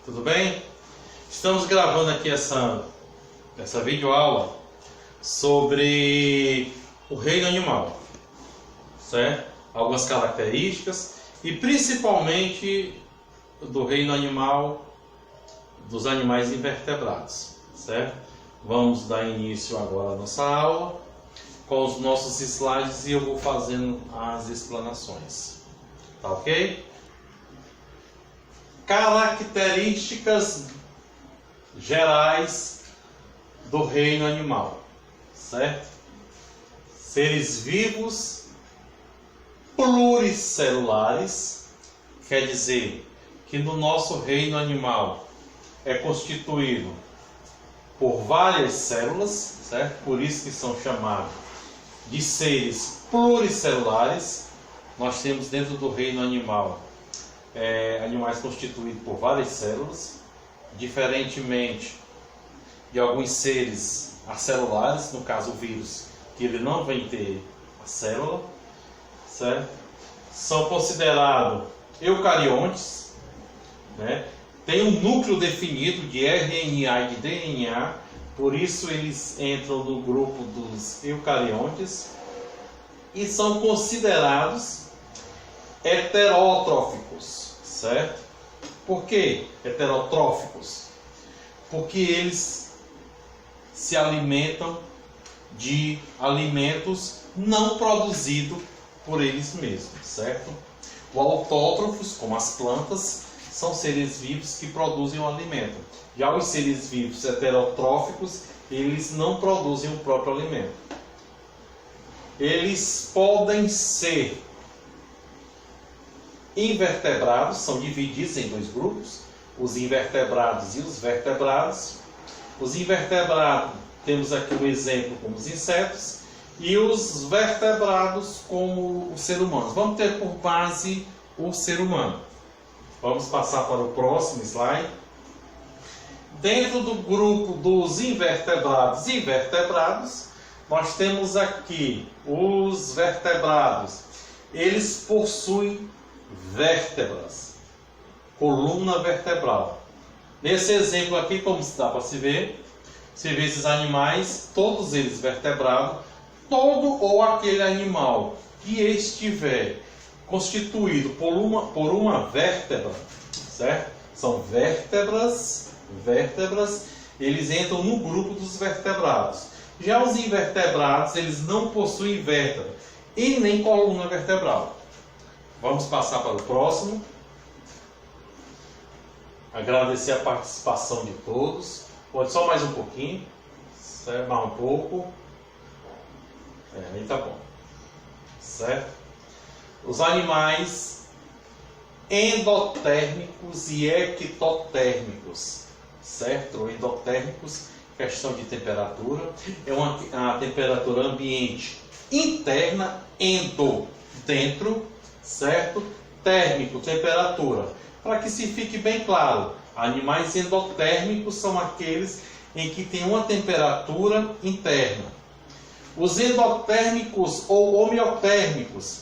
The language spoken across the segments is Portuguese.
Tudo bem? Estamos gravando aqui essa videoaula sobre o reino animal, certo? Algumas características e principalmente do reino animal dos animais invertebrados, certo? Vamos dar início agora à nossa aula com os nossos slides e eu vou fazendo as explanações, tá ok? Características gerais do reino animal, certo? Seres vivos pluricelulares, quer dizer que no nosso reino animal é constituído por várias células, certo? Por isso que são chamados de seres pluricelulares. Nós temos dentro do reino animal animais constituídos por várias células, diferentemente de alguns seres acelulares, no caso o vírus, que ele não vem ter a célula, certo? São considerados eucariontes, né? Tem um núcleo definido de RNA e de DNA, por isso eles entram no grupo dos eucariontes e são considerados heterótrofos, certo? Por que heterótrofos? Porque eles se alimentam de alimentos não produzidos por eles mesmos, certo? Os autótrofos, como as plantas, são seres vivos que produzem o alimento. Já os seres vivos heterotróficos, eles não produzem o próprio alimento. Eles podem ser invertebrados, são divididos em dois grupos, os invertebrados e os vertebrados. Os invertebrados, temos aqui um exemplo como os insetos, e os vertebrados como o ser humano. Vamos ter por base o ser humano. Vamos passar para o próximo slide. Dentro do grupo dos invertebrados e vertebrados, nós temos aqui os vertebrados. Eles possuem vértebras, coluna vertebral. Nesse exemplo aqui, como dá para se ver esses animais, todos eles vertebrados, todo ou aquele animal que estiver constituído por uma vértebra, certo? São vértebras, eles entram no grupo dos vertebrados. Já os invertebrados, eles não possuem vértebra e nem coluna vertebral. Vamos passar para o próximo. Agradecer a participação de todos. Pode só mais um pouquinho. Certo? Mais um pouco. Aí tá bom. Certo? Os animais endotérmicos e ectotérmicos. Certo? Endotérmicos, questão de temperatura. É uma temperatura ambiente interna, dentro. Certo? Térmico, temperatura. Para que se fique bem claro, animais endotérmicos são aqueles em que tem uma temperatura interna. Os endotérmicos ou homeotérmicos,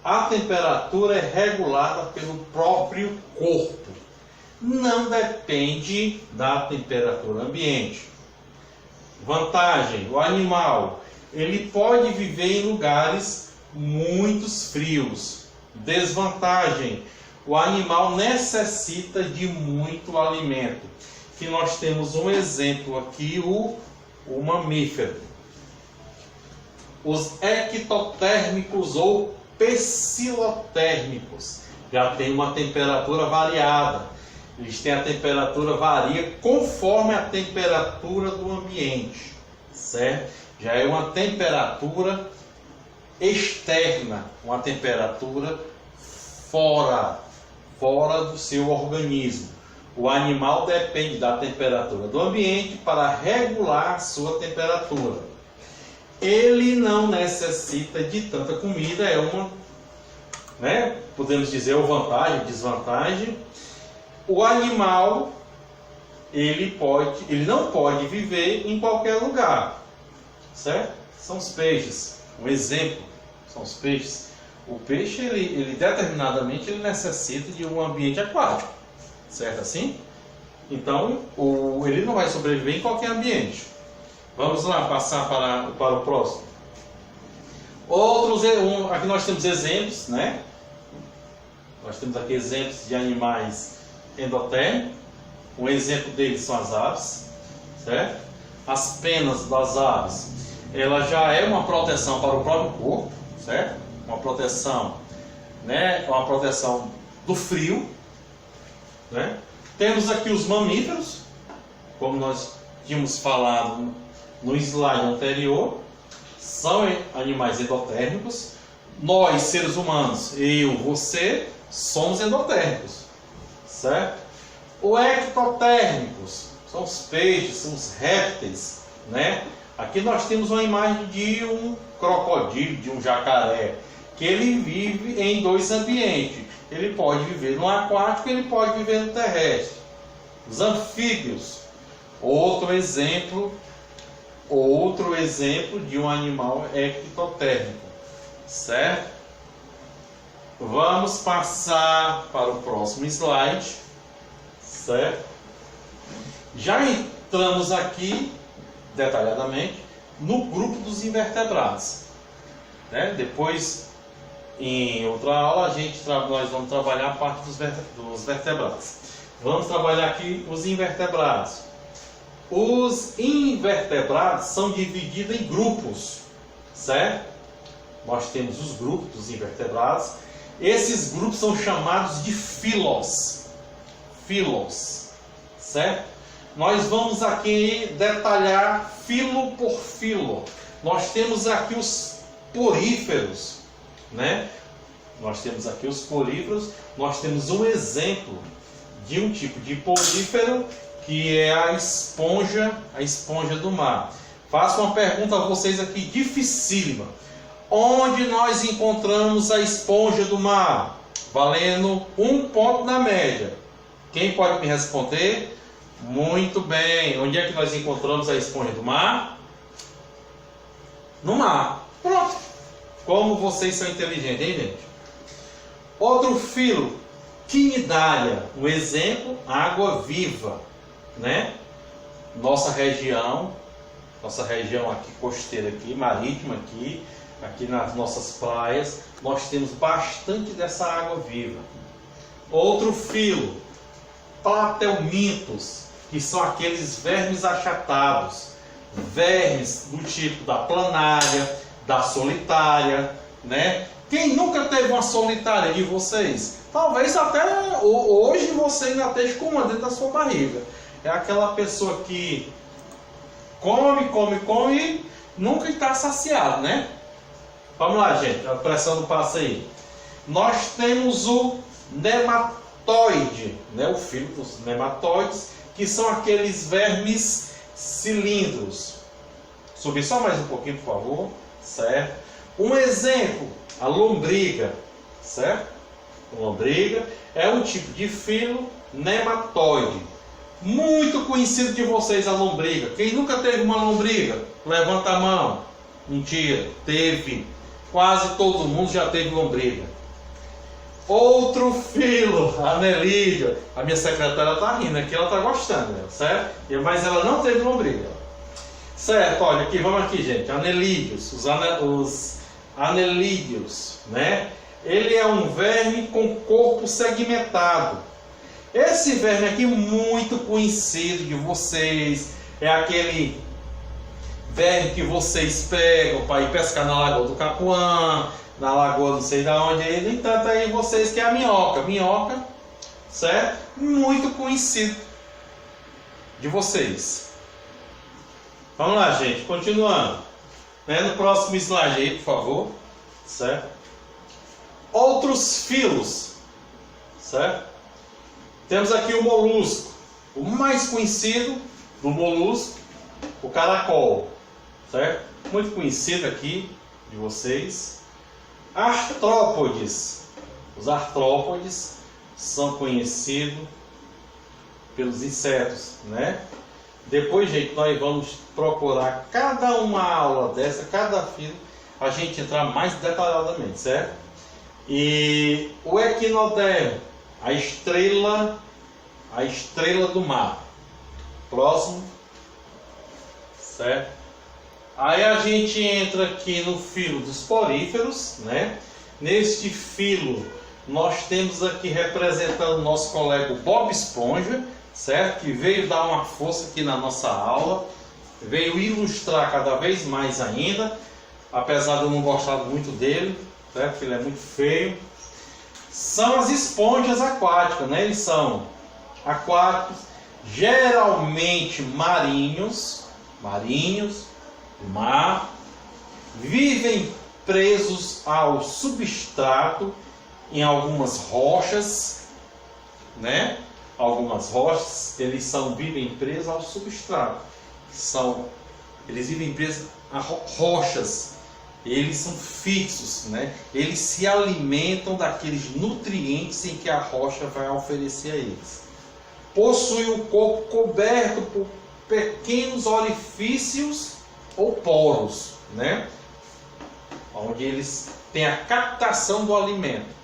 a temperatura é regulada pelo próprio corpo. Não depende da temperatura ambiente. Vantagem, o animal, ele pode viver em lugares muito frios. Desvantagem, o animal necessita de muito alimento. Que nós temos um exemplo aqui, o mamífero. Os ectotérmicos ou psilotérmicos já tem uma temperatura variada. Eles têm a temperatura varia conforme a temperatura do ambiente, certo? Já é uma temperatura externa, uma temperatura fora do seu organismo. O animal depende da temperatura do ambiente para regular a sua temperatura. Ele não necessita de tanta comida, é uma, podemos dizer, uma vantagem, desvantagem. O animal, ele não pode viver em qualquer lugar, certo? São os peixes. Um exemplo são os peixes. O peixe, ele determinadamente necessita de um ambiente aquático, certo assim? Então, ele não vai sobreviver em qualquer ambiente. Vamos lá, passar para o próximo. Aqui nós temos exemplos, né? Nós temos aqui exemplos de animais endotérmicos. Um exemplo deles são as aves, certo? As penas das aves, ela já é uma proteção para o próprio corpo, certo? Uma proteção, né? Uma proteção do frio, né? Temos aqui os mamíferos, como nós tínhamos falado no slide anterior, são animais endotérmicos. Nós, seres humanos, eu, você, somos endotérmicos, certo? Os ectotérmicos são os peixes, são os répteis, né? Aqui nós temos uma imagem de um crocodilo, de um jacaré, que ele vive em dois ambientes. Ele pode viver no aquático, ele pode viver no terrestre. Os anfíbios, outro exemplo de um animal ectotérmico, certo? Vamos passar para o próximo slide, certo? Já entramos aqui detalhadamente no grupo dos invertebrados, né? Depois, em outra aula, nós vamos trabalhar a parte dos vertebrados. Vamos trabalhar aqui os invertebrados. Os invertebrados são divididos em grupos, certo? Nós temos os grupos dos invertebrados. Esses grupos são chamados de filos. Filos, certo? Nós vamos aqui detalhar filo por filo. Nós temos aqui os poríferos, né? Nós temos aqui os poríferos. Nós temos um exemplo de um tipo de porífero que é a esponja do mar. Faço uma pergunta a vocês aqui dificílima. Onde nós encontramos a esponja do mar? Valendo 1 ponto na média. Quem pode me responder? Muito bem. Onde é que nós encontramos a esponja do mar? No mar. Pronto. Como vocês são inteligentes, hein, gente? Outro filo, quinidária. Um exemplo, água viva, né? Nossa região aqui costeira aqui, marítima aqui nas nossas praias, nós temos bastante dessa água viva. Outro filo, platelmintos, que são aqueles vermes achatados, vermes do tipo da planária, da solitária, né? Quem nunca teve uma solitária de vocês? Talvez até hoje você ainda esteja com uma dentro da sua barriga. É aquela pessoa que come e nunca está saciado, né? Vamos lá, gente, a pressão do passo aí. Nós temos o nematóide, né? O filo dos nematóides, que são aqueles vermes cilindros. Subir só mais um pouquinho, por favor, certo? Um exemplo, a lombriga, certo? A lombriga é um tipo de filo nematóide. Muito conhecido de vocês a lombriga. Quem nunca teve uma lombriga? Levanta a mão. Mentira, teve. Quase todo mundo já teve lombriga. Outro filo, a anelídea. A minha secretária está rindo aqui, ela está gostando, né? Certo? Mas ela não teve lombriga. Certo, olha aqui, vamos aqui, gente. Anelídeos, os anelídeos, né? Ele é um verme com corpo segmentado. Esse verme aqui, muito conhecido de vocês, é aquele verme que vocês pegam para ir pescar na Lagoa do Capuã, na Lagoa não sei de onde, no entanto aí vocês que é a minhoca, certo? Muito conhecido de vocês. Vamos lá, gente, continuando. No próximo slide aí, por favor, certo? Outros filos, certo? Temos aqui o molusco. O mais conhecido do molusco, o caracol, certo? Muito conhecido aqui de vocês. Artrópodes. Os artrópodes são conhecidos pelos insetos, né? Depois, gente, nós vamos procurar cada uma aula dessa, cada filo, a gente entrar mais detalhadamente, certo? E o equinodermo, a a estrela do mar. Próximo. Certo? Aí a gente entra aqui no filo dos poríferos, né? Neste filo nós temos aqui representando o nosso colega Bob Esponja, certo? Que veio dar uma força aqui na nossa aula, veio ilustrar cada vez mais ainda, apesar de eu não gostar muito dele, certo? Porque ele é muito feio. São as esponjas aquáticas, né? Eles são aquáticos, geralmente marinhos do mar, vivem presos ao substrato em algumas rochas, né? Algumas rochas, eles vivem presos ao substrato. Eles vivem presos a rochas. Eles são fixos, né? Eles se alimentam daqueles nutrientes em que a rocha vai oferecer a eles. Possuem o corpo coberto por pequenos orifícios ou poros, né? Onde eles têm a captação do alimento.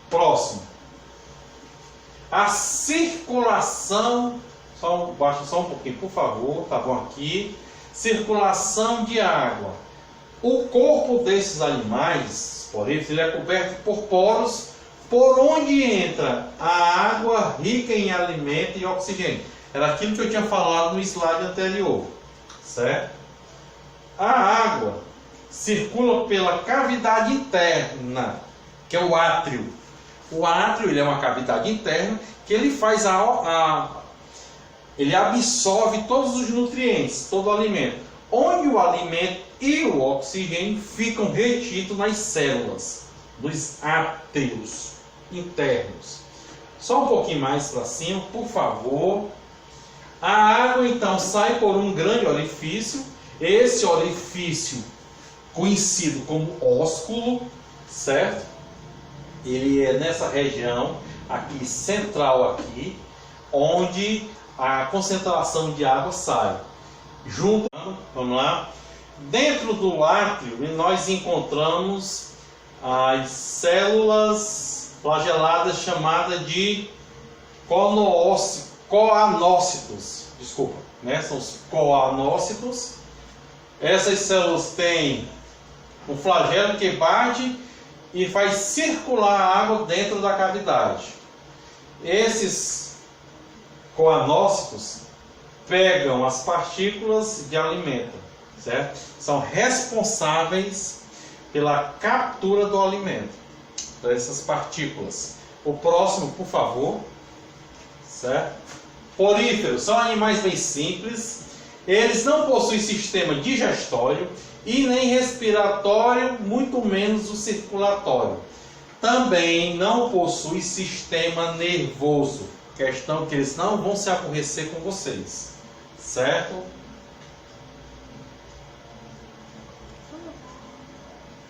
Próximo. A circulação, baixa só um pouquinho, por favor, tá bom aqui. Circulação de água. O corpo desses animais, ele é coberto por poros, por onde entra a água rica em alimento e oxigênio. Era aquilo que eu tinha falado no slide anterior, certo? A água circula pela cavidade interna, que é o átrio. O átrio, ele é uma cavidade interna que ele faz ele absorve todos os nutrientes, todo o alimento. Onde o alimento e o oxigênio ficam retidos nas células, dos átrios internos. Só um pouquinho mais para cima, por favor. A água então sai por um grande orifício. Esse orifício, conhecido como ósculo, certo? Ele é nessa região aqui central aqui, onde a concentração de água sai. Junto, vamos lá. Dentro do átrio nós encontramos as células flageladas chamadas de coanócitos. Desculpa, né? São os coanócitos. Essas células têm um flagelo que bate e faz circular a água dentro da cavidade. Esses coanócitos pegam as partículas de alimento, certo? São responsáveis pela captura do alimento, dessas partículas. O próximo, por favor, certo? Poríferos são animais bem simples. Eles não possuem sistema digestório e nem respiratório, muito menos o circulatório. Também não possui sistema nervoso, questão que eles não vão se aborrecer com vocês, certo?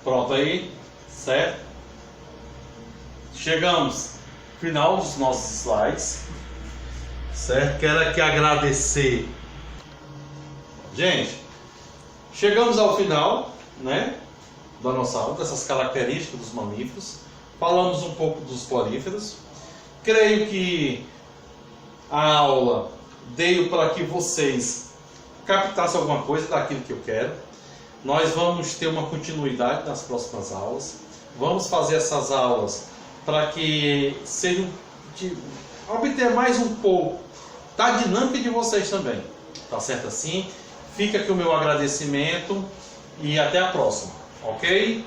Pronto aí, certo? Chegamos ao final dos nossos slides, certo? Quero aqui agradecer. Gente, chegamos ao final, né, da nossa aula, dessas características dos mamíferos. Falamos um pouco dos poríferos. Creio que a aula deu para que vocês captassem alguma coisa daquilo que eu quero. Nós vamos ter uma continuidade nas próximas aulas. Vamos fazer essas aulas para que sejam obter mais um pouco da dinâmica de vocês também. Tá certo assim? Fica aqui o meu agradecimento e até a próxima, ok?